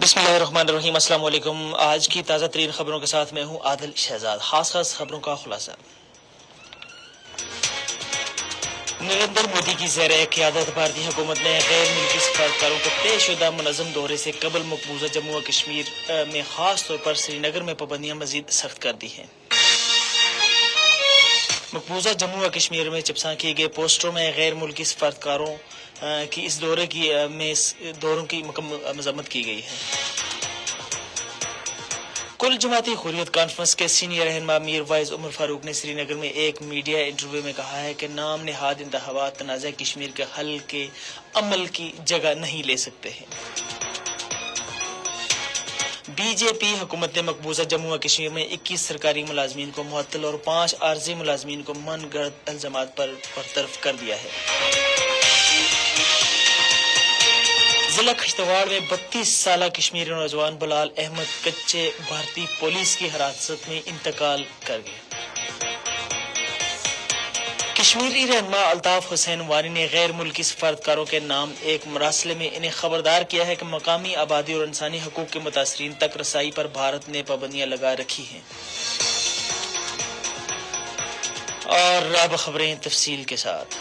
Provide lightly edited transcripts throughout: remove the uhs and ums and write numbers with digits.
बिस्मिल्लाहिर्रहमानिर्रहीम। अस्सलाम वालेकुम। आज की ताज़ा तरीन खबरों के साथ मैं हूँ आदिल शहजाद। खास खबरों का खुलासा। नरेंद्र मोदी की ज़ेर क़यादत भारतीय हुकूमत ने गैर मुल्की सफारतकारों के तयशुदा मुनज़्ज़म दौरे से कबल मकबूजा जम्मू व कश्मीर में ख़ास तौर पर श्रीनगर में पाबंदियाँ मज़ीद सख्त कर दी हैं। मकबूजा जम्मू व कश्मीर में चिपसा किए गए पोस्टरों में गैर मुल्की सफारतकारों की इस दौरों की मजम्मत की गई है। कुल जमाती हुर्रियत कॉन्फ्रेंस के सीनियर रहनुमा मीर वाइज उमर फारूक ने श्रीनगर में एक मीडिया इंटरव्यू में कहा है कि नाम नेहाद इंतखाबात तनाज़ा कश्मीर के हल के अमल की जगह नहीं ले सकते हैं। बीजेपी हुकूमत ने मकबूजा जम्मू व कश्मीर में 21 सरकारी मुलाजमीन को मुअत्तल और 5 आर्जी मुलाजमीन को मनगढ़ंत इल्जामात पर बरतरफ कर दिया है। जिला खश्तवाड़ में 32 साल कश्मीरी नौजवान बलाल अहमद कच्चे भारतीय पुलिस की हिरासत में इंतकाल कर गए। कश्मीरी रहनुमा अल्ताफ हुसैन वानी ने गैर मुल्की सफारतकारों के नाम एक मरासले में इन्हें खबरदार किया है कि मकामी आबादी और इंसानी हकूक के मुतासरीन तक रसाई पर भारत ने पाबंदियां लगा रखी हैं। और अब खबरें तफसील के साथ।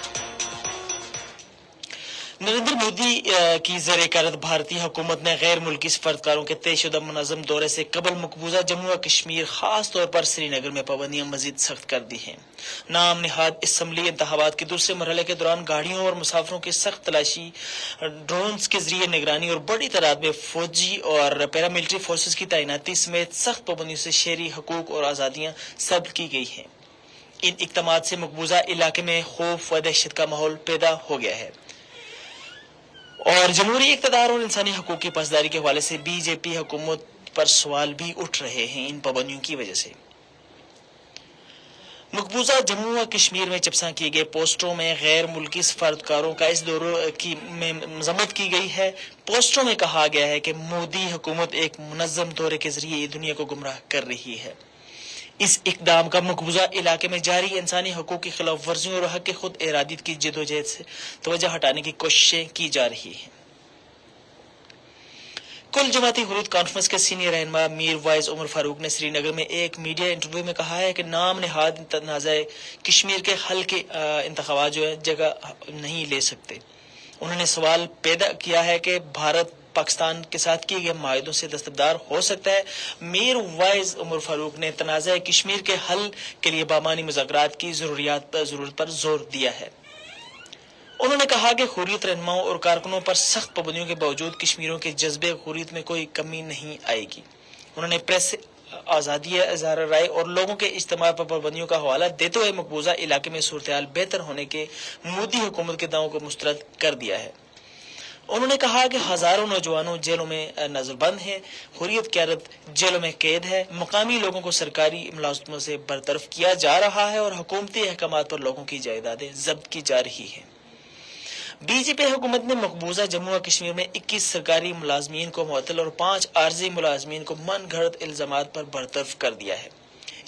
नरेंद्र मोदी की ज़ेर क़यादत भारतीय हुकूमत ने गैर मुल्की सफारतकारों के तयशुदा मुनज़्ज़म दौरे से कबल मकबूजा जम्मू व कश्मीर खास तौर पर श्रीनगर में पाबंदियां मज़ीद सख्त कर दी हैं। नाम निहाद असम्बली इंतखाबात के दूसरे मरहले के दौरान गाड़ियों और मुसाफिरों की सख्त तलाशी, ड्रोन्स के जरिए निगरानी और बड़ी तादाद में फौजी और पैरामिलिट्री फोर्सेज की तैनाती समेत सख्त पाबंदियों से शहरी हकूक और आज़ादियाँ सल्ब की गई हैं। इन इक़दामात से मकबूजा इलाके में खौफ व दहशत का माहौल पैदा हो गया है और जमहूरी इक़्तिदार और इंसानी हकूक़ की पासदारी के हवाले से बीजेपी हुकूमत पर सवाल भी उठ रहे हैं। इन पाबंदियों की वजह से मकबूजा जम्मू व कश्मीर में चिपसा किए गए पोस्टरों में गैर मुल्की सफारतकारों का इस दौरे की मजम्मत की गई है। पोस्टरों में कहा गया है कि मोदी हुकूमत एक मुनज़्ज़म दौरे के जरिए दुनिया को गुमराह कर रही है। इस इक़दाम का मकबूजा इलाके में जारी इंसानी हकूक़ की खिलाफ वर्जियों और हक खुद इरादियत की जदोजहद से तवज्जो हटाने की कोशिशें की जा रही हैं। कुल जमाती हुर्रियत कॉन्फ्रेंस के सीनियर रहनुमा मीर वाइज उमर फारूक ने श्रीनगर में एक मीडिया इंटरव्यू में कहा है कि नाम नेहाद तनाज़ा कश्मीर के हल के इंतखाबात जो है जगह नहीं ले सकते। उन्होंने सवाल पैदा किया है कि भारत पाकिस्तान के साथ किए गए माहिदों से दस्तबरदार हो सकता है। मीर वाइज उमर फारूक ने तनाज़ा कश्मीर के हल के लिए बामानी मुज़ाकरात की जरूरत पर जोर दिया है। उन्होंने कहा कि हुर्रियत रहनुमाओं और कारकुनों पर सख्त पाबंदियों के बावजूद कश्मीरियों के जज्बे हुर्रियत में कोई कमी नहीं आएगी। उन्होंने प्रेस आज़ादी, इज़हार राय और लोगों के इज्तिमा पर पाबंदियों का हवाला देते हुए मकबूजा इलाके में सूरत-ए-हाल बेहतर होने के मोदी हुकूमत के दावों को मुस्तरद कर दिया है। उन्होंने कहा कि हजारों नौजवानों जेलों में नजरबंद हैं, हुर्रियत क़यादत जेलों में कैद है, मकामी लोगों को सरकारी मुलाजमतों से बरतरफ किया जा रहा है और हुकूमती अहकामात पर लोगों की जायदादें जब्त की जा रही हैं। बीजेपी हुकूमत ने मकबूजा जम्मू व कश्मीर में 21 सरकारी मुलाजमीन को मुअत्तल और 5 आर्जी मुलाजमीन को मनगढ़ंत इल्जामात पर बरतरफ कर दिया है।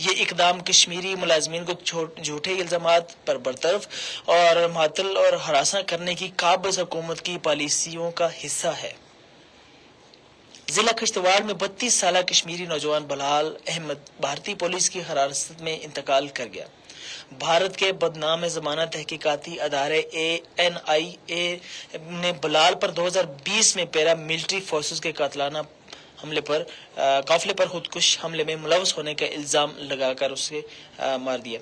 ये इकदाम कश्मीरी मुलाजमीन को झूठे इल्जामात पर बरतरफ और मुअत्तल और हरासा करने की काबिज हुकूमत की पॉलिसियों का हिस्सा है। जिला खश्तवाड़ में 32 साल कश्मीरी नौजवान बलाल अहमद भारतीय पुलिस की हिरासत में इंतकाल कर गया। भारत के बदनाम ज़माना तहकीकाती अदारे ANIA ने बलाल पर 2020 में पैरा मिलिट्री फोर्सेस के कातलाना काफिले पर खुदकुश हमले में मुलव्वस होने का इल्जाम लगाकर उसे मार दिया।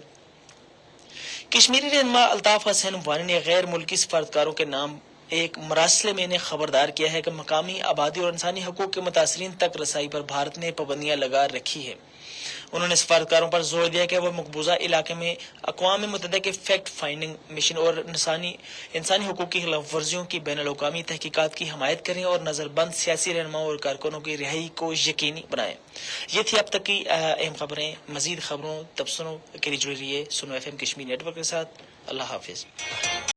कश्मीरी रहनुमा अल्ताफ हुसैन वानी ने गैर मुल्की सफारतकारों के नाम एक मरासले में इन्हें खबरदार किया है कि मकामी आबादी और इंसानी हकूक के मुतासरीन तक रसाई पर भारत ने पाबंदियां लगा रखी है। उन्होंने सफारतकारों पर जोर दिया कि वह मकबूजा इलाके में अक़वाम मुत्तहिदा के फैक्ट फाइंडिंग मिशन और इंसानी हकूक की खिलाफ वर्जियों की बैनुल-अक़वामी तहकीकात की हमायत करें और नजरबंद सियासी रहनुमाओं और कारकुनों की रिहाई को यकीनी बनाएं। ये थी अब तक की अहम खबरें। मजीद खबरों तबसरों के लिए जुड़े रहिए सुनो FM कश्मीर नेटवर्क के साथ। अल्लाह हाफिज।